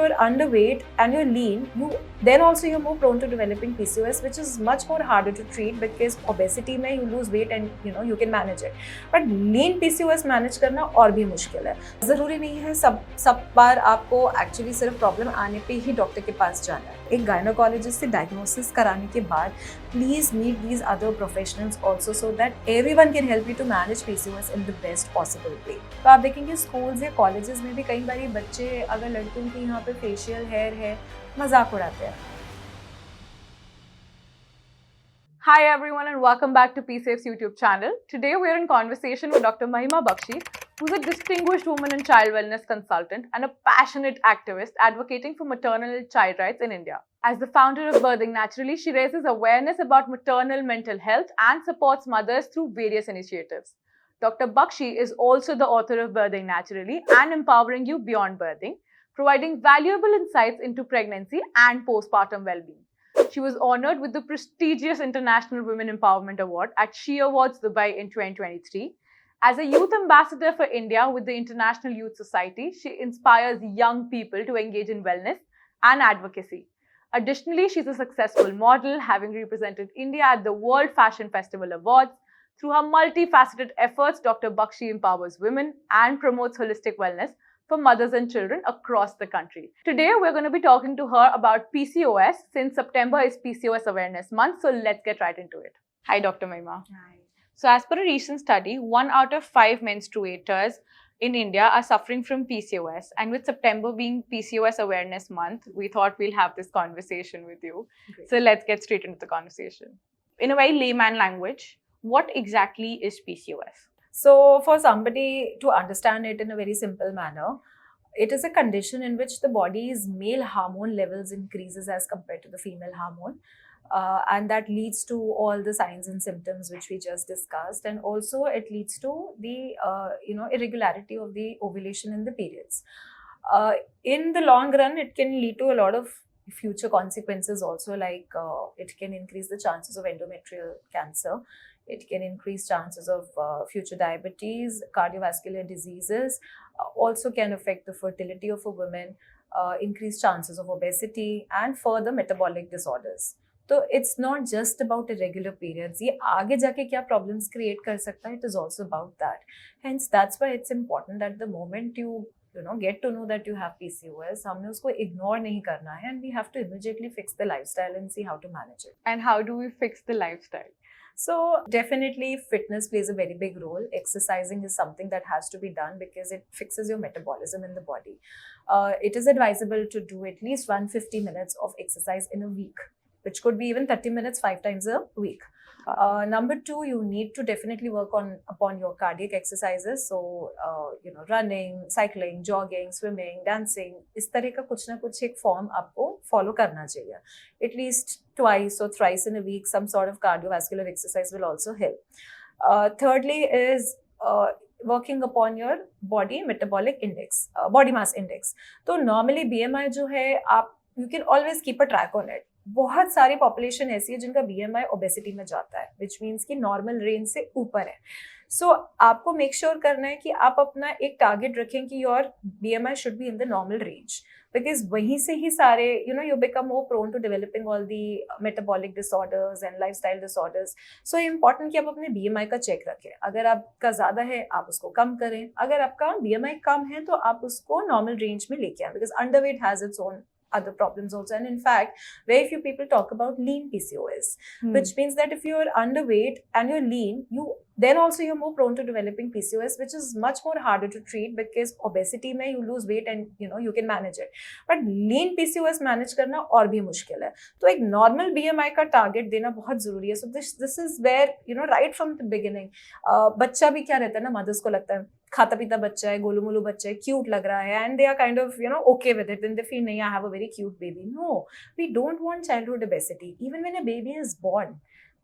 you're underweight and you're lean, then also you're more prone to developing PCOS, which is much more harder to treat because obesity में you lose weight and you can manage it. But lean PCOS manage करना और भी मुश्किल है. ज़रूरी नहीं है सब बार आपको एक्चुअली सिर्फ प्रॉब्लम आने पे ही डॉक्टर के पास जाना है. एक गायनोकोलॉजिस्ट से डायग्नोसिस कराने के बाद please meet these other professionals also so that everyone can help you to manage PCOS in the best possible way. तो आप देखेंगे स्कूल्स या कॉलेजेस में भी कई बार बच्चे अगर लड़कियों के यहाँ पे फेशियल हेयर है मजाक उड़ाते हैं. Hi everyone and welcome back to PSafe's YouTube channel. Today we are in conversation with Dr. Mahima Bakshi, who's a distinguished woman and child wellness consultant and a passionate activist advocating for maternal and child rights in India. As the founder of Birthing Naturally, she raises awareness about maternal mental health and supports mothers through various initiatives. Dr. Bakshi is also the author of Birthing Naturally and Empowering You Beyond Birthing, providing valuable insights into pregnancy and postpartum well-being. She was honored with the prestigious International Women Empowerment Award at She Awards Dubai in 2023. As a youth ambassador for India with the International Youth Society, she inspires young people to engage in wellness and advocacy. Additionally, she's a successful model, having represented India at the World Fashion Festival Awards. Through her multifaceted efforts, Dr. Bakshi empowers women and promotes holistic wellness for mothers and children across the country. Today, we're going to be talking to her about PCOS since September is PCOS Awareness Month. So let's get right into it. Hi, Dr. Mahima. Hi. So as per a recent study, 1 out of 5 menstruators in India are suffering from PCOS. And with September being PCOS Awareness Month, we thought we'll have this conversation with you. Great. So let's get straight into the conversation. In a very layman language, what exactly is PCOS? So for somebody to understand it in a very simple manner, it is a condition in which the body's male hormone levels increases as compared to the female hormone. And that leads to all the signs and symptoms which we just discussed, and also it leads to the irregularity of the ovulation in the periods. In the long run, it can lead to a lot of future consequences also, like it can increase the chances of endometrial cancer. It can increase chances of future diabetes, cardiovascular diseases, also can affect the fertility of a woman, increase chances of obesity and further metabolic disorders. So it's not just about irregular periods. ये आगे जाके क्या problems create कर सकता है, it is also about that. Hence, that's why it's important that the moment you get to know that you have PCOS, हमने उसको ignore नहीं करना है, and we have to immediately fix the lifestyle and see how to manage it. And how do we fix the lifestyle? So definitely fitness plays a very big role. Exercising is something that has to be done because it fixes your metabolism in the body. It is advisable to do at least 150 minutes of exercise in a week, which could be even 30 minutes 5 times a week. Number 2, you need to definitely work upon your cardiac exercises. So, running, cycling, jogging, swimming, dancing, इस तरह का कुछ ना कुछ एक form आपको follow करना चाहिए. At least twice or thrice in a week, some sort of cardiovascular exercise will also help. Thirdly is working upon your body metabolic index, body mass index. तो normally BMI जो है you can always keep a track on it. बहुत सारी population ऐसी है जिनका BMI obesity में जाता है, विच मीन्स कि नॉर्मल रेंज से ऊपर है. सो आपको मेक श्योर करना है कि आप अपना एक टारगेट रखें कि your BMI should be in the normal range, because वहीं से ही सारे you become more prone to developing all the metabolic disorders and lifestyle disorders. So important कि आप अपने BMI का चेक रखें. अगर आपका ज़्यादा है आप उसको कम करें, अगर आपका BMI कम है तो आप उसको नॉर्मल रेंज में लेके आए, because underweight has its own other problems also. And in fact, very few people talk about lean PCOS, which means that if you're underweight and you're lean, then also you're more prone to developing PCOS, which is much more harder to treat because obesity में you lose weight and you can manage it. But lean PCOS manage करना और भी मुश्किल है. तो एक normal BMI का target देना बहुत ज़रूरी है. So this is where right from the beginning, बच्चा भी क्या रहता है ना, mothers को लगता है खाता पीता बच्चा है, गोलू मोलू बच्चा है, क्यूट लग रहा है, and they are kind of okay with it, then they feel नहीं, I have a very cute baby. No, we don't want childhood obesity even when a baby is born.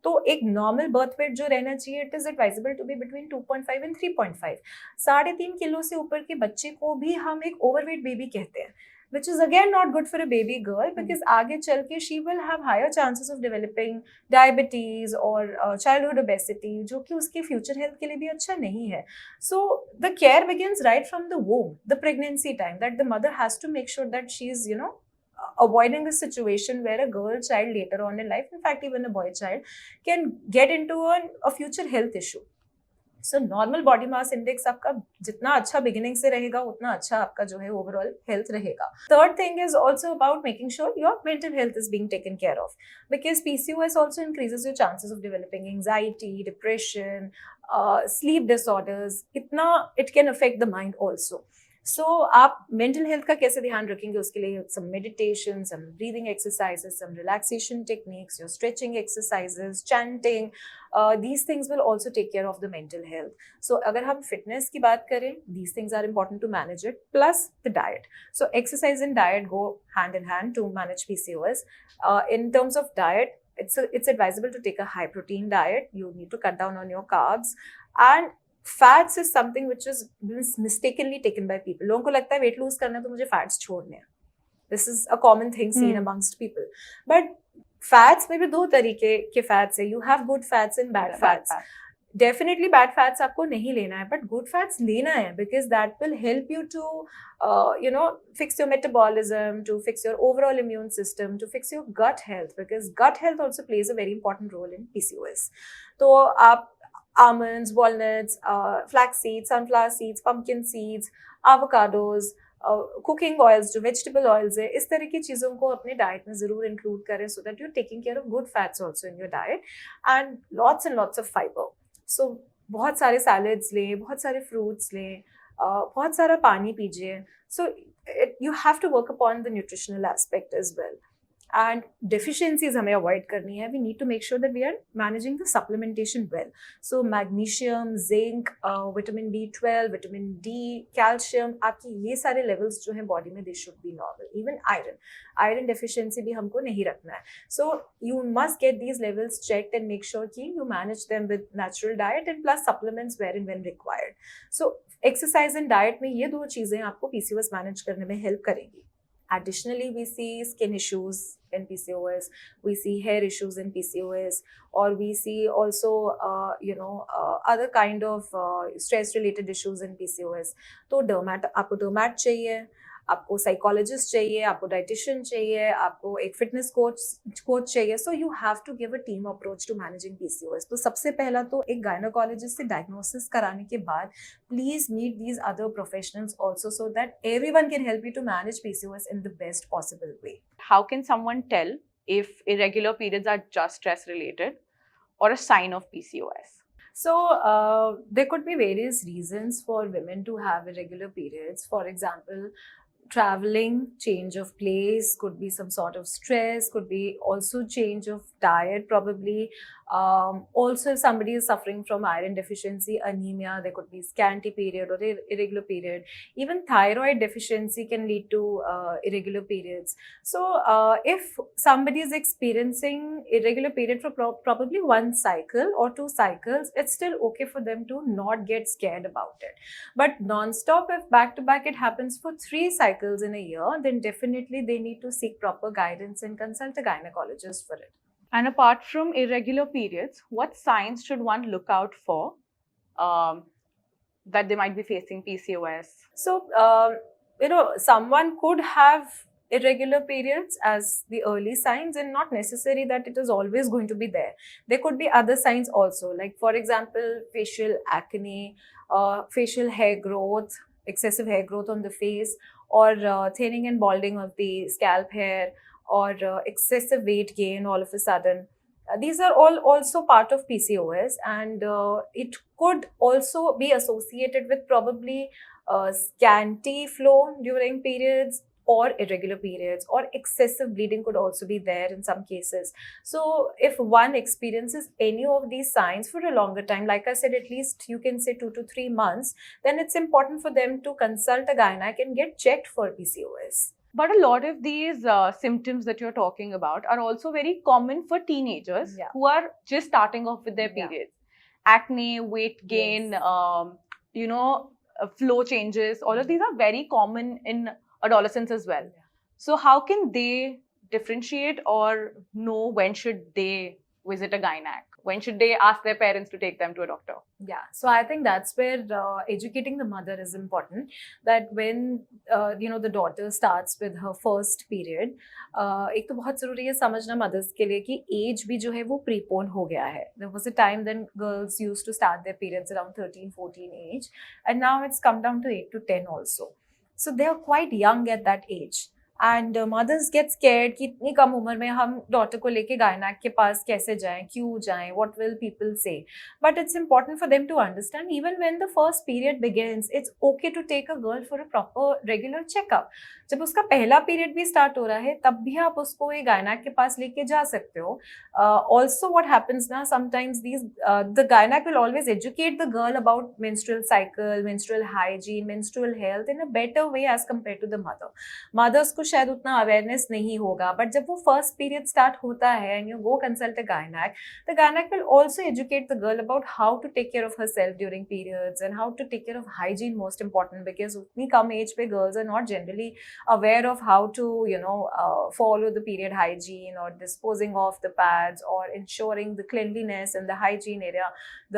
तो एक नॉर्मल बर्थ वेट जो रहना चाहिए, it is advisable to be between 2.5 and 3.5. 3.5 kilo से ऊपर के बच्चे को भी हम एक ओवरवेट बेबी कहते हैं. which is again not good for a baby girl because आगे चल के she will have higher chances of developing diabetes or childhood obesity, जो कि उसके future health के लिए भी अच्छा नहीं है. So the care begins right from the womb, the pregnancy time, that the mother has to make sure that she's, you know, avoiding a situation where a girl child later on in life, in fact even a boy child, can get into a future health issue. So normal body mass index आपका जितना अच्छा beginning से रहेगा उतना अच्छा आपका जो है ओवरऑल हेल्थ रहेगा. Third thing is also about making sure your mental health is being taken care of, because PCOS also increases your chances of developing anxiety, depression, sleep disorders. इतना it can affect the mind also. So आप mental health का कैसे ध्यान रखेंगे उसके लिए some meditation, some breathing exercises, some relaxation techniques, your stretching exercises, chanting, these things will also take care of the mental health. So अगर हम fitness की बात करें, these things are important to manage it, plus the diet. So exercise and diet go hand in hand to manage PCOS. In terms of diet, it's advisable to take a high protein diet. You need to cut down on your carbs, and fats is something which is mistakenly taken by people. लोगों को लगता है weight lose करना है तो मुझे fats छोड़ने हैं. This is a common thing seen amongst people. But fats में भी दो तरीके के fats है. You have good fats and bad fats. Definitely bad fats आपको नहीं लेना है, but good fats लेना है because that will help you to, you know, fix your metabolism, to fix your overall immune system, to fix your gut health, because gut health also plays a very important role in PCOS. तो आप almonds, walnuts, flax seeds, sunflower seeds, pumpkin seeds, avocados, cooking oils जो vegetable oils है, इस तरह की चीज़ों को अपने डाइट में ज़रूर इंक्लूड करें so that you taking care of good fats also in your diet and lots of fibre. So बहुत सारे सैलड्स लें, बहुत सारे फ्रूट्स लें, बहुत सारा पानी पीजिए. So you have to work upon the nutritional aspect as well. And deficiencies हमें avoid करनी है. We need to make sure that we are managing the supplementation well. So magnesium, zinc, vitamin B12, vitamin D, calcium, आपकी ये सारे levels जो हैं body में they should be normal. Even iron deficiency भी हमको नहीं रखना है. So you must get these levels checked and make sure कि you manage them with natural diet and plus supplements where and when required. So exercise and diet में ये दो चीज़ें आपको PCOS manage करने में help करेंगी. Additionally, we see skin issues in PCOS, we see hair issues in PCOS, or we see also, other kind of stress-related issues in PCOS. तो आपको डर्मैट चाहिए, आपको साइकोलॉजिस्ट चाहिए, आपको डाइटिशियन चाहिए, आपको एक फिटनेस कोच चाहिए. So you have to give a team approach to managing PCOS. तो सबसे पहला तो एक गायनोकोलॉजिस्ट से डायग्नोसिस कराने के बाद please meet these other professionals also so that everyone can help you to manage PCOS in the best possible way. How can someone tell if irregular periods are just stress related or a sign of PCOS? So there could be various reasons for women to have irregular periods. For example, traveling, change of place, could be some sort of stress, could be also change of diet probably. Also if somebody is suffering from iron deficiency, anemia, there could be scanty period or irregular period. Even thyroid deficiency can lead to irregular periods. So if somebody is experiencing irregular period for probably one cycle or two cycles, it's still okay for them to not get scared about it. But non-stop, if back to back it happens for 3 cycles in a year, then definitely they need to seek proper guidance and consult a gynecologist for it. And apart from irregular periods, what signs should one look out for that they might be facing PCOS? So, someone could have irregular periods as the early signs, and not necessary that it is always going to be there. There could be other signs also, like for example, facial acne, facial hair growth, excessive hair growth on the face, or thinning and balding of the scalp hair, or excessive weight gain all of a sudden. These are all also part of PCOS, and it could also be associated with probably scanty flow during periods, or irregular periods, or excessive bleeding could also be there in some cases. So if one experiences any of these signs for a longer time, like I said, at least you can say 2 to 3 months, then it's important for them to consult a gynec and get checked for PCOS. But a lot of these symptoms that you're talking about are also very common for teenagers who are just starting off with their periods. Acne, weight gain, flow changes, all of these are very common in adolescents as well. So how can they differentiate or know when should they visit a gynac? When should they ask their parents to take them to a doctor? Yeah, so I think that's where educating the mother is important. That when the daughter starts with her first period, एक तो बहुत ज़रूरी है समझना mothers के लिए कि age भी जो है वो prepone हो गया है. There was a time then girls used to start their periods around 13-14 age, and now it's come down to 8 to 10 also. So they are quite young at that age. And mothers get scared कि इतनी कम उम्र में हम daughter को लेके गायनाक के पास कैसे जाएं, क्यों जाएं, what will people say. But it's important for them to understand even when the first period begins, it's okay to take a girl for a proper regular checkup. जब उसका पहला पीरियड भी स्टार्ट हो रहा है तब भी आप उसको एक गायनाक के पास लेके जा सकते हो. ऑल्सो व्हाट हैपेंस ना, sometimes the gynaec will always educate the girl about menstrual cycle, menstrual hygiene, menstrual health in a better way as compare to the mother. Mothers को शायद उतना अवेयरनेस नहीं होगा, बट जब वो फर्स्ट पीरियड स्टार्ट होता है and you go consult a gynaec, the gynaec will also educate the girl about how to take care of herself during periods and how to take care of hygiene, most important, because उतनी कम age पे girls are not generally aware of how to follow the period hygiene or disposing of the pads or ensuring the cleanliness in the hygiene area,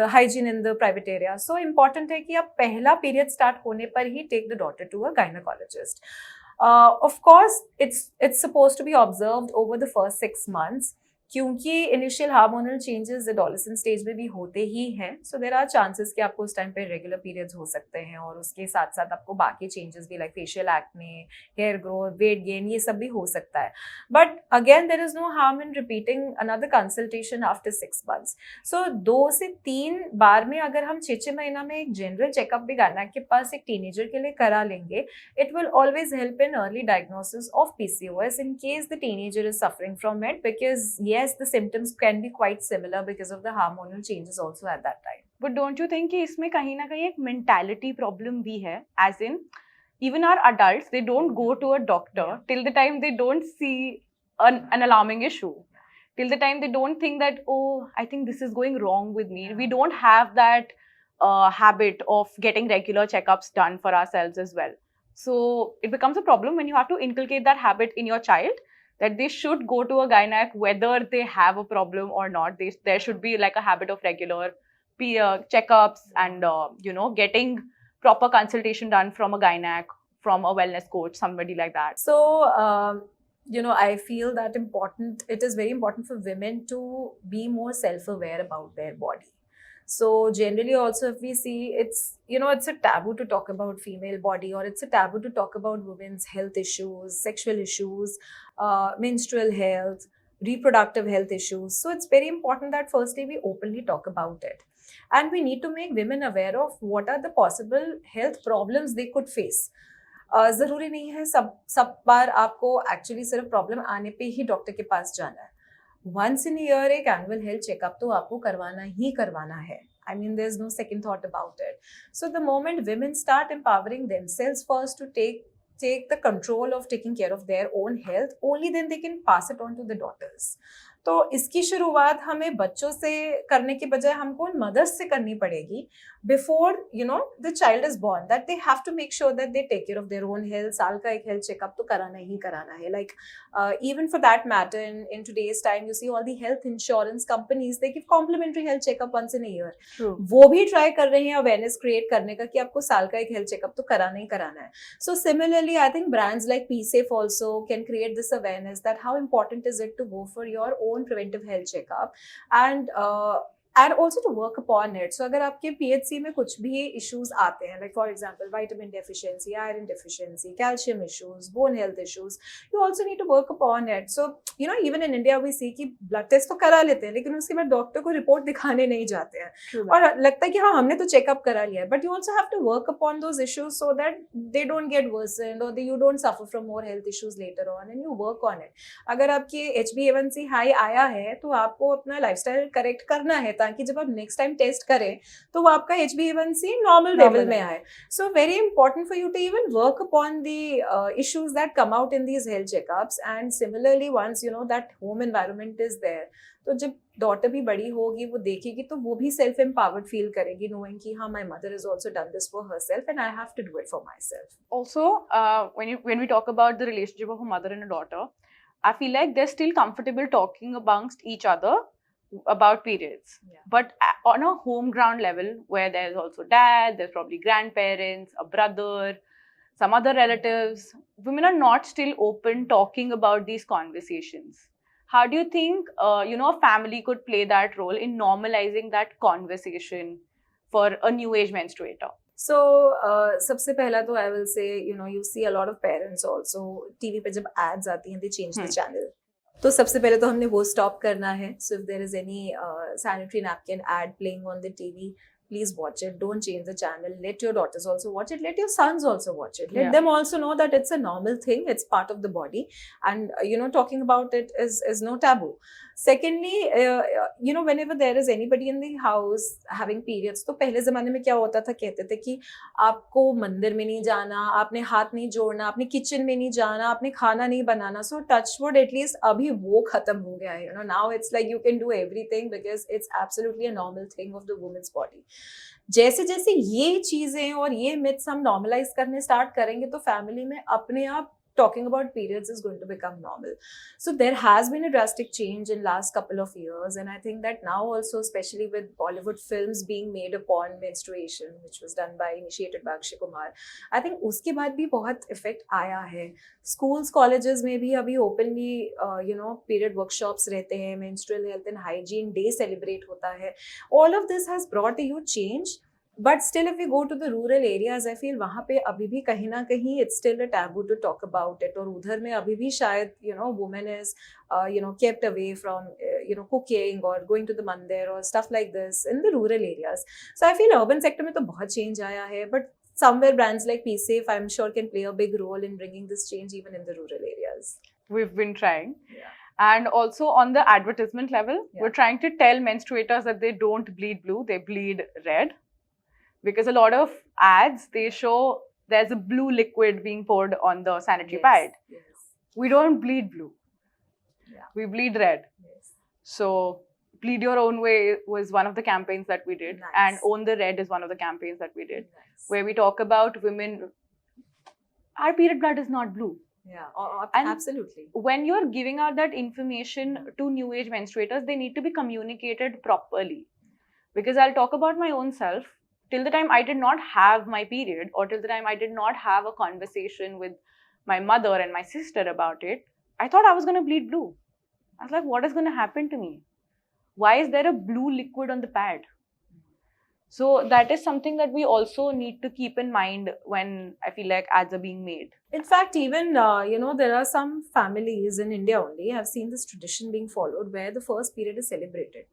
the hygiene in the private area. So important है कि आप पहला period start होने पर ही take the daughter to a gynecologist. Of course, it's supposed to be observed over the first 6 months. क्योंकि initial hormonal changes adolescent stage में भी होते ही हैं, सो देयर आर चांसेस कि आपको उस टाइम पे रेगुलर पीरियड्स हो सकते हैं और उसके साथ साथ आपको बाकी चेंजेस भी like facial acne, hair growth, weight gain, ये सब भी हो सकता है. But again there is no harm in repeating another consultation after 6 months. सो 2 से 3 बार में अगर हम 6 महीना में एक जनरल चेकअप भी गायनेक के पास एक टीनेजर के लिए करा लेंगे, it will always help in early diagnosis of PCOS in case the teenager is suffering from it, because yes, the symptoms can be quite similar because of the hormonal changes also at that time. But don't you think कि इसमें कहीं ना कहीं एक mentality problem भी है, as in even our adults, they don't go to a doctor till the time they don't see an alarming issue, till the time they don't think that, oh, I think this is going wrong with me. We don't have that habit of getting regular checkups done for ourselves as well. So it becomes a problem when you have to inculcate that habit in your child, that they should go to a gynac whether they have a problem or not. There should be like a habit of regular checkups and getting proper consultation done from a gynac, from a wellness coach, somebody like that. So I feel that it is very important for women to be more self-aware about their body. So generally also if we see, it's a taboo to talk about female body, or it's a taboo to talk about women's health issues, sexual issues, menstrual health, reproductive health issues. So it's very important that firstly we openly talk about it, and we need to make women aware of what are the possible health problems they could face. ज़रूरी नहीं है सब बार आपको actually सिर्फ problem आने पे ही doctor के पास जाना है. Once in a year एक एनुअल हेल्थ चेकअप तो आपको करवाना ही करवाना है. I mean, there's no second thought about it. So the moment women start empowering themselves first to take the control of taking care of their own health, only then they can pass it on to the daughters. तो इसकी शुरुआत हमें बच्चों से करने के बजाय हमको मदर्स से करनी पड़ेगी before the child is born, that they have to make sure that they take care of their own health. साल का एक हेल्थ चेकअप तो कराना ही कराना है. Like even for that matter in today's time you see all the health insurance companies, they give complimentary health checkup once in a year. वो भी ट्राई कर रहे हैं अवेयरनेस क्रिएट करने का कि आपको साल का एक हेल्थ चेकअप तो कराना ही कराना है. So similarly I think brands like PSafe also can create this awareness that how important is it to go for your own preventive health checkup, and also to work upon it. So अगर आपके PHC में कुछ भी issues आते हैं, like for example vitamin deficiency, iron deficiency, calcium issues, bone health issues, you also need to work upon it. So even in India we see कि blood test तो करा लेते हैं लेकिन उसके बाद डॉक्टर को रिपोर्ट दिखाने नहीं जाते हैं और लगता है कि हाँ हमने तो चेकअप करा लिया है. But you also have to work upon those issues so that they don't get worsened or you don't suffer from more health issues later on, and you work on it. अगर आपकी HbA1c high आया है तो आपको अपना lifestyle correct करना है ताकि जब आप नेक्स्ट टाइम टेस्ट करें तो वो आपका HbA1c नॉर्मल लेवल में आए. So very important for you to even work upon the issues that come out in these health checkups. And similarly, once you know that home environment is there, तो जब daughter भी बड़ी होगी वो देखेगी तो वो भी सेल्फ एम्पावर्ड फील करेगी, नोइंग कि हाँ, my mother is also done this for herself and I have to do it for myself. Also, when we talk about the relationship of a mother and a daughter, I feel like they're still comfortable talking amongst each other about periods. Yeah. But on a home ground level, where there's also dad, there's probably grandparents, a brother, some other relatives, women are not still open talking about these conversations. How do you think, a family could play that role in normalizing that conversation for a new age menstruator? So, सबसे पहला तो I will say, you see a lot of parents also, TV पे जब ads आती हैं, they change the channel. तो सबसे पहले तो हमने वो stop करना है. So if there is any sanitary napkin ad playing on the TV, please watch it. Don't change the channel. Let your daughters also watch it. Let your sons also watch it. Let Yeah. them also know that it's a normal thing. It's part of the body. And, talking about it is no taboo. Secondly, whenever there is anybody in the house having periods, तो पहले ज़माने में क्या होता था, कहते थे कि आपको मंदिर में नहीं जाना, आपने हाथ नहीं जोड़ना, आपने किचन में नहीं जाना, आपने खाना नहीं बनाना. So touch wood, at least अभी वो खत्म हो गया है. Now it's like you can do everything because it's absolutely a normal thing of the woman's body. जैसे जैसे ये चीजें और ये मिथ्स हम नॉर्मलाइज करने स्टार्ट करेंगे तो फैमिली में अपने आप talking about periods is going to become normal. So there has been a drastic change in last couple of years, and I think that now also, especially with Bollywood films being made upon menstruation, which was done by initiated by Akshay Kumar, I think उसके बाद भी बहुत effect आया है. Schools, colleges में भी अभी openly period workshops रहते हैं, menstrual health and hygiene day celebrate होता है. All of this has brought a huge change. But still, if we go to the rural areas, I feel वहाँ पे अभी भी कहीं ना कहीं it's still a taboo to talk about it. और उधर में अभी भी शायद woman is kept away from cooking or going to the mandir or stuff like this in the rural areas. So I feel urban sector में तो बहुत change आया है, but somewhere brands like PSafe, I'm sure, can play a big role in bringing this change even in the rural areas. We've been trying. Yeah. And also on the advertisement level, we're trying to tell menstruators that they don't bleed blue, they bleed red. Because a lot of ads, they show there's a blue liquid being poured on the sanitary pad. Yes. We don't bleed blue. Yeah. We bleed red. Yes. So, Bleed Your Own Way was one of the campaigns that we did. Nice. And Own the Red is one of the campaigns that we did. Nice. Where we talk about women. Our period blood is not blue. Yeah, And absolutely. When you're giving out that information to new age menstruators, they need to be communicated properly. Because I'll talk about my own self. Till the time I did not have my period, or till the time I did not have a conversation with my mother and my sister about it, I thought I was going to bleed blue. I was like, what is going to happen to me? Why is there a blue liquid on the pad? So that is something that we also need to keep in mind when I feel like ads are being made. In fact, even, there are some families in India only, I've seen this tradition being followed where the first period is celebrated.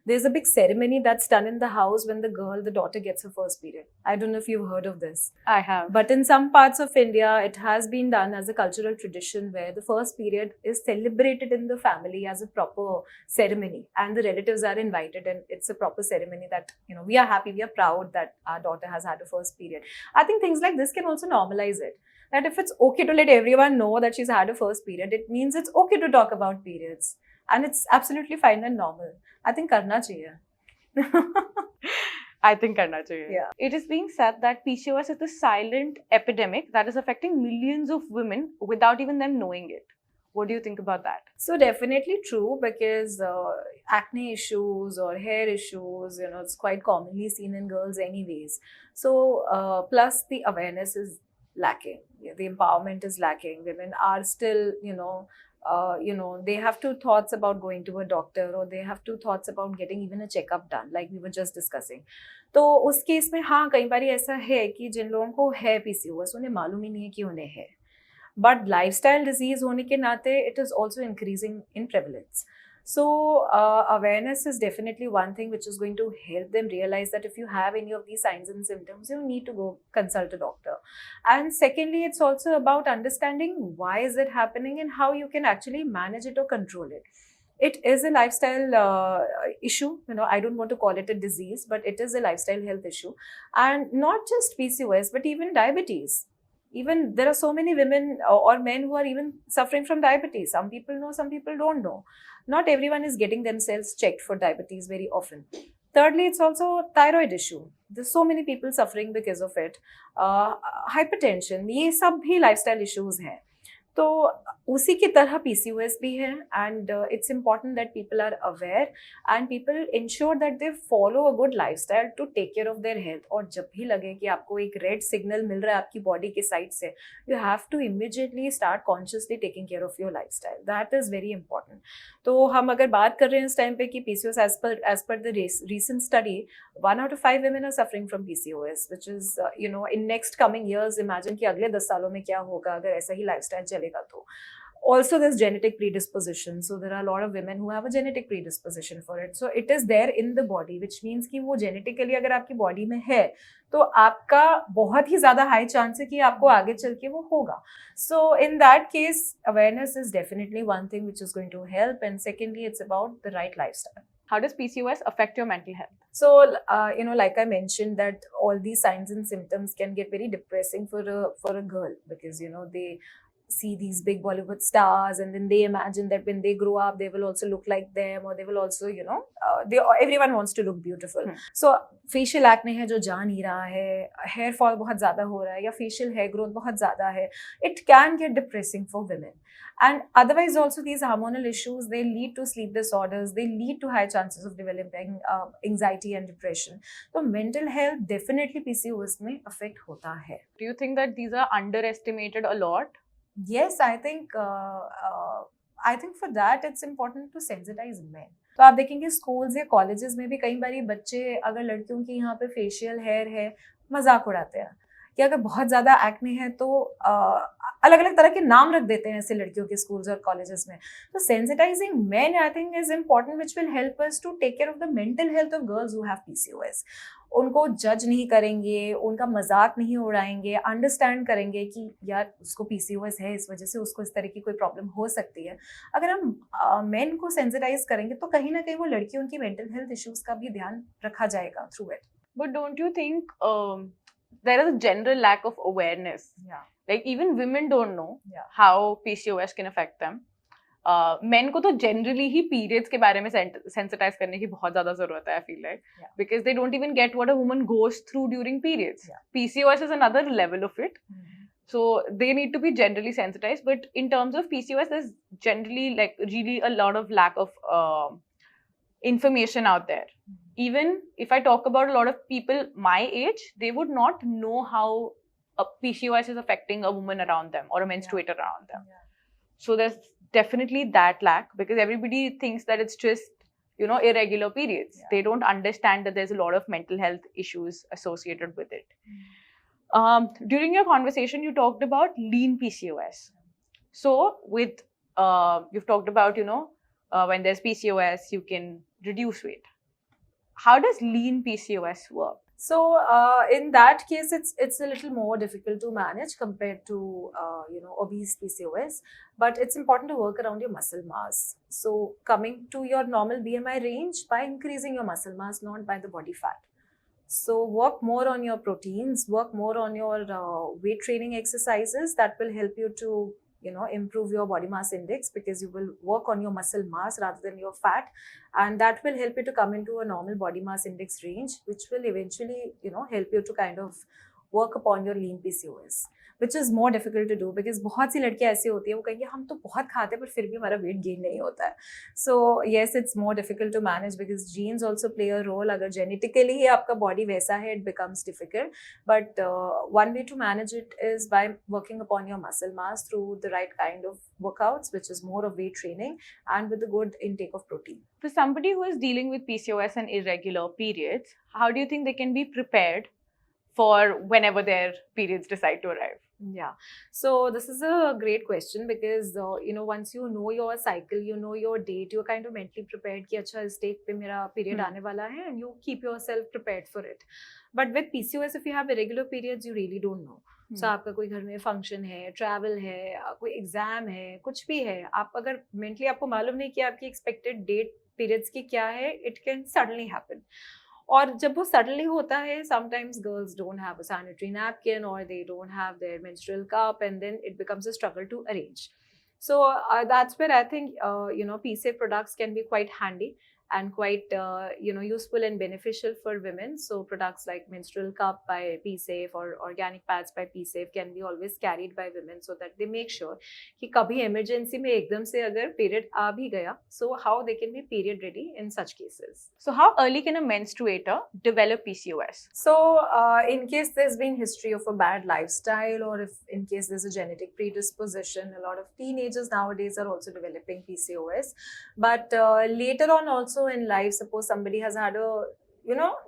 There's a big ceremony that's done in the house when the daughter gets her first period. I don't know if you've heard of this. I have. But in some parts of India, it has been done as a cultural tradition where the first period is celebrated in the family as a proper ceremony. And the relatives are invited and it's a proper ceremony that, we are happy, we are proud that our daughter has had a first period. I think things like this can also normalize it. That if it's okay to let everyone know that she's had a first period, it means it's okay to talk about periods. And it's absolutely fine and normal. I think karna chahiye. I think karna chahiye. Yeah. It is being said that PCOS is a silent epidemic that is affecting millions of women without even them knowing it. What do you think about that? So definitely true, because acne issues or hair issues, it's quite commonly seen in girls anyways. So plus the awareness is lacking. The empowerment is lacking. Women are still, they have two thoughts about going to a doctor, or they have two thoughts about getting even a checkup done, like we were just discussing. तो उस case में हाँ, कई बार ऐसा है कि जिन लोगों को है PCOS उन्हें मालूम ही नहीं है कि उन्हें है. But lifestyle disease होने के नाते it is also increasing in prevalence. So awareness is definitely one thing which is going to help them realize that if you have any of these signs and symptoms, you need to go consult a doctor. And secondly, it's also about understanding why is it happening and how you can actually manage it or control it. It is a lifestyle issue. I don't want to call it a disease, but it is a lifestyle health issue. And not just PCOS, but even diabetes. Even there are so many women or men who are even suffering from diabetes. Some people know, some people don't know. Not everyone is getting themselves checked for diabetes very often. Thirdly, it's also a thyroid issue. There's so many people suffering because of it. Hypertension, ये सब भी lifestyle issues हैं. तो उसी की तरह PCOS भी है, and it's important that people are aware and people ensure that they follow a good lifestyle to take care of their health. और जब भी लगे कि आपको एक रेड सिग्नल मिल रहा है आपकी बॉडी के साइड से, you have to immediately start consciously taking care of your lifestyle. That is very important. तो हम अगर बात कर रहे हैं इस टाइम पे कि PCOS as per the recent study, 1 out of 5 women are suffering from PCOS, which is in next coming years, imagine कि अगले 10 सालों में क्या होगा अगर ऐसा ही लाइफस्टाइल चलेगा तो. Also, there's genetic predisposition. So there are a lot of women who have a genetic predisposition for it. So it is there in the body, which means कि वो genetically अगर आपकी body में है, तो आपका बहुत ही ज़्यादा high chance है कि आपको आगे चल के वो होगा. So in that case, awareness is definitely one thing which is going to help. And secondly, it's about the right lifestyle. How does PCOS affect your mental health? So, like I mentioned, that all these signs and symptoms can get very depressing for a girl, because they see these big Bollywood stars, and then they imagine that when they grow up they will also look like them, or they will also everyone wants to look beautiful. So facial acne है जो जा नहीं रहा है, hair fall बहुत ज़्यादा हो रहा है, या facial hair growth बहुत ज़्यादा है, it can get depressing for women. And otherwise also, these hormonal issues, they lead to sleep disorders, they lead to high chances of developing anxiety and depression. So mental health definitely PCOS में affect होता है. Do you think that these are underestimated a lot? Yes, I think for that it's important to sensitize men. तो आप देखेंगे schools या colleges में भी कई बारी बच्चे अगर लड़कियों की यहाँ पे फेशियल हेयर है मजाक उड़ाते हैं, कि अगर बहुत ज़्यादा एक्ने है तो अलग अलग तरह के नाम रख देते हैं ऐसे लड़कियों के स्कूल्स और कॉलेजेस में. तो sensitizing men I think is important, which will help us to take care of the mental health of girls who have PCOS. उनको जज नहीं करेंगे, उनका मजाक नहीं उड़ाएंगे, अंडरस्टैंड करेंगे कि यार उसको PCOS है, इस वजह से उसको इस तरह की कोई प्रॉब्लम हो सकती है. अगर हम मेन को सेंसिटाइज करेंगे तो कहीं ना कहीं वो लड़कियों की मेंटल हेल्थ इश्यूज का भी ध्यान रखा जाएगा through it. But don't you think there is a general lack of awareness? Yeah. Like even women don't know Yeah. how PCOS can affect them. Men को तो generally ही periods के बारे में sensitize करने की बहुत ज़्यादा ज़रूरत है, I feel like. Yeah. Because they don't even get what a woman goes through during periods. Yeah. PCOS is another level of it. Mm-hmm. So they need to be generally sensitized. But in terms of PCOS, there's generally like really a lot of lack of information out there. Even if I talk about a lot of people my age, they would not know how a PCOS is affecting a woman around them or a menstruator around them. Yeah. So there's definitely that lack, because everybody thinks that it's just irregular periods. Yeah. They don't understand that there's a lot of mental health issues associated with it. During your conversation, you talked about lean PCOS. So with you've talked about when there's PCOS, you can reduce weight. How does lean PCOS work? So in that case, it's a little more difficult to manage compared to obese PCOS, but it's important to work around your muscle mass. So coming to your normal BMI range by increasing your muscle mass, not by the body fat. So work more on your proteins, work more on your weight training exercises that will help you to improve your body mass index, because you will work on your muscle mass rather than your fat, and that will help you to come into a normal body mass index range, which will eventually help you to kind of work upon your lean PCOS, which is more difficult to do, because बहुत सी लड़कियां ऐसी होती है वो कहेंगे हम तो बहुत खाते हैं पर फिर भी हमारा वेट गेन नहीं होता है. So yes, it's more difficult to manage because genes also play a role. अगर genetically ही आपका body वैसा है, it becomes difficult. But one way to manage it is by working upon your muscle mass through the right kind of workouts, which is more of weight training and with a good intake of protein. For somebody who is dealing with PCOS and irregular periods, how do you think they can be prepared for whenever their periods decide to arrive? Yeah, so this is a great question, because once you know your cycle, you know your date, you're kind of mentally prepared कि अच्छा इस date पे मेरा period आने वाला है, and you keep yourself prepared for it. But with PCOS, if you have irregular periods, you really don't know. सो आपका कोई घर में फंक्शन है, ट्रैवल है, कोई एग्जाम है, कुछ भी है, आप अगर मेंटली आपको मालूम नहीं कि आपकी एक्सपेक्टेड डेट पीरियड्स की क्या है, इट कैन सडनली हैपन. और जब वो सडनली होता है, sometimes girls don't have a sanitary napkin और they don't have their menstrual cup and then it becomes a struggle to arrange. So that's where I think PSAFE products can be quite handy and quite useful and beneficial for women. So products like menstrual cup by PSAFE or organic pads by PSAFE can be always carried by women so that they make sure कि कभी emergency में एकदम से अगर period आ भी गया, so how they can be period ready in such cases. So how early can a menstruator develop PCOS? So in case there's been history of a bad lifestyle, or if in case there's a genetic predisposition, a lot of teenagers nowadays are also developing PCOS. But later on also in life, suppose somebody has had a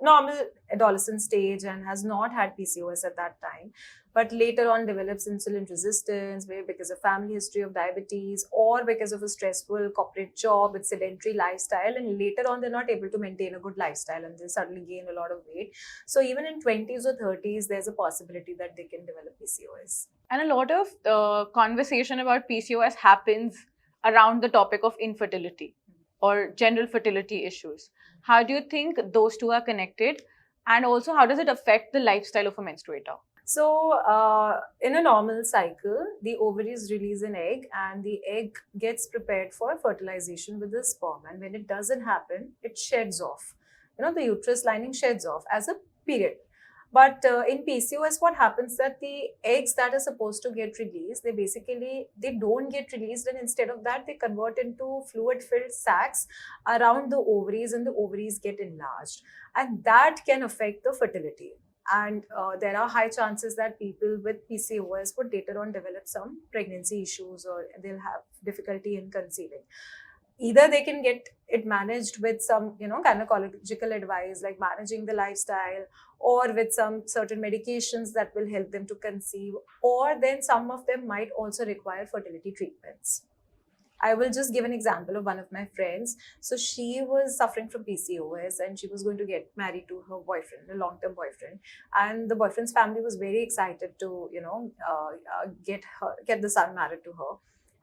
normal adolescent stage and has not had PCOS at that time, but later on develops insulin resistance, maybe because of family history of diabetes or because of a stressful corporate job with sedentary lifestyle, and later on they're not able to maintain a good lifestyle and they suddenly gain a lot of weight. So even in 20s or 30s, there's a possibility that they can develop PCOS. And a lot of conversation about PCOS happens around the topic of infertility or general fertility issues. How do you think those two are connected? And also, how does it affect the lifestyle of a menstruator? So in a normal cycle, the ovaries release an egg and the egg gets prepared for fertilization with the sperm. And when it doesn't happen, it sheds off. The uterus lining sheds off as a period. But in PCOS, what happens that the eggs that are supposed to get released, they don't get released, and instead of that, they convert into fluid-filled sacs around the ovaries, and the ovaries get enlarged, and that can affect the fertility. And there are high chances that people with PCOS would later on develop some pregnancy issues, or they'll have difficulty in conceiving. Either they can get it managed with some gynecological advice like managing the lifestyle, or with some certain medications that will help them to conceive, or then some of them might also require fertility treatments. I will just give an example of one of my friends. So she was suffering from PCOS and she was going to get married to her boyfriend, a long-term boyfriend, and the boyfriend's family was very excited to get the son married to her.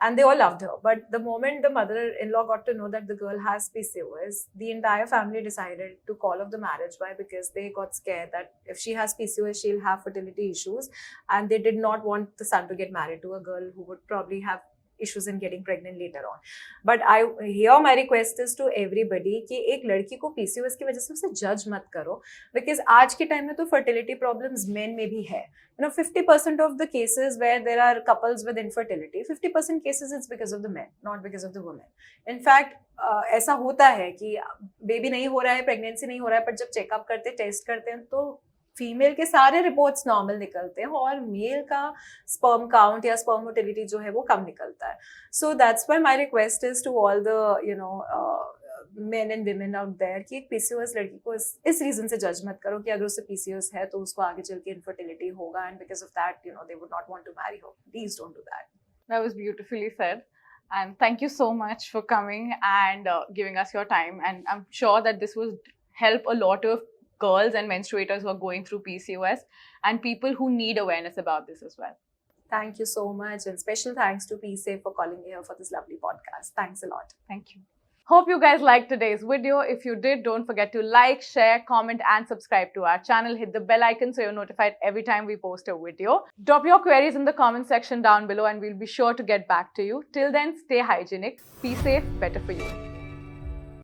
And they all loved her. But the moment the mother-in-law got to know that the girl has PCOS, the entire family decided to call off the marriage. Why? Because they got scared that if she has PCOS, she'll have fertility issues. And they did not want the son to get married to a girl who would probably have issues in getting pregnant later on. But here my request is to everybody कि एक लड़की को PCOS की वजह से उसे जज मत करो, because आज के टाइम में तो fertility problems men में भी है. 50% of the cases where there are couples with infertility, 50% cases it's because of the men, not because of the women. In fact, ऐसा होता है कि बेबी नहीं हो रहा है, प्रेगनेंसी नहीं हो रहा है, पर जब चेकअप करते हैं, टेस्ट करते हैं, तो फीमेल के सारे रिपोर्ट्स नॉर्मल निकलते हैं और मेल का स्पर्म काउंट या स्पर्म मोटिलिटी जो है वो कम निकलता है. So that's why my request is to all the men and women out there कि एक PCOS लड़की को इस रीजन से जज मत करो कि अगर उसे PCOS है तो उसको आगे चल के इनफर्टिलिटी होगा, and because of that they would not want to marry her. Please don't do that. That was beautifully said. And thank you so much for coming and giving us your time. And I'm sure that this will help a lot of girls and menstruators who are going through PCOS and people who need awareness about this as well. Thank you so much, and special thanks to PSAFE for calling me here for this lovely podcast. Thanks a lot. Thank you. Hope you guys liked today's video. If you did, don't forget to like, share, comment and subscribe to our channel. Hit the bell icon so you're notified every time we post a video. Drop your queries in the comment section down below and we'll be sure to get back to you. Till then, stay hygienic. Be safe. Better for you.